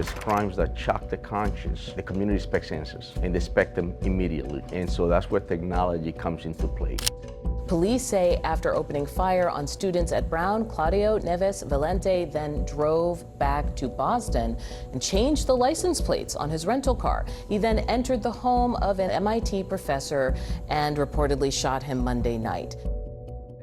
there's crimes that shock the conscience, the community expects answers, and they expect them immediately. And so that's where technology comes into play. Police say after opening fire on students at Brown, Claudio Neves Valente then drove back to Boston and changed the license plates on his rental car. He then entered the home of an MIT professor and reportedly shot him Monday night.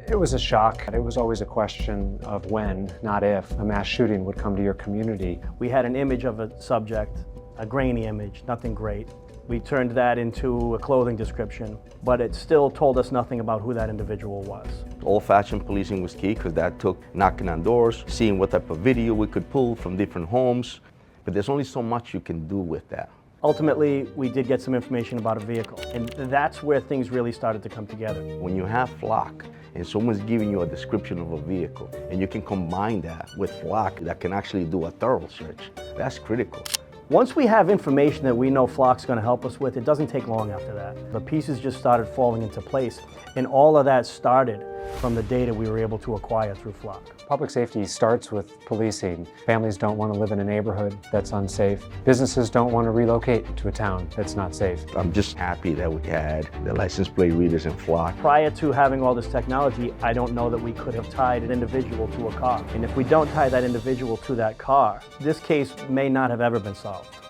It was a shock. It was always a question of when, not if, a mass shooting would come to your community. We had an image of a subject, a grainy image, nothing great. We turned that into a clothing description, but it still told us nothing about who that individual was. Old-fashioned policing was key because that took knocking on doors, seeing what type of video we could pull from different homes, but there's only so much you can do with that. Ultimately, we did get some information about a vehicle, and that's where things really started to come together. When you have Flock and someone's giving you a description of a vehicle, and you can combine that with Flock that can actually do a thorough search, that's critical. Once we have information that we know Flock's going to help us with, it doesn't take long after that. The pieces just started falling into place, and all of that started from the data we were able to acquire through Flock. Public safety starts with policing. Families don't want to live in a neighborhood that's unsafe. Businesses don't want to relocate to a town that's not safe. I'm just happy that we had the license plate readers in Flock. Prior to having all this technology, I don't know that we could have tied an individual to a car. And if we don't tie that individual to that car, this case may not have ever been solved.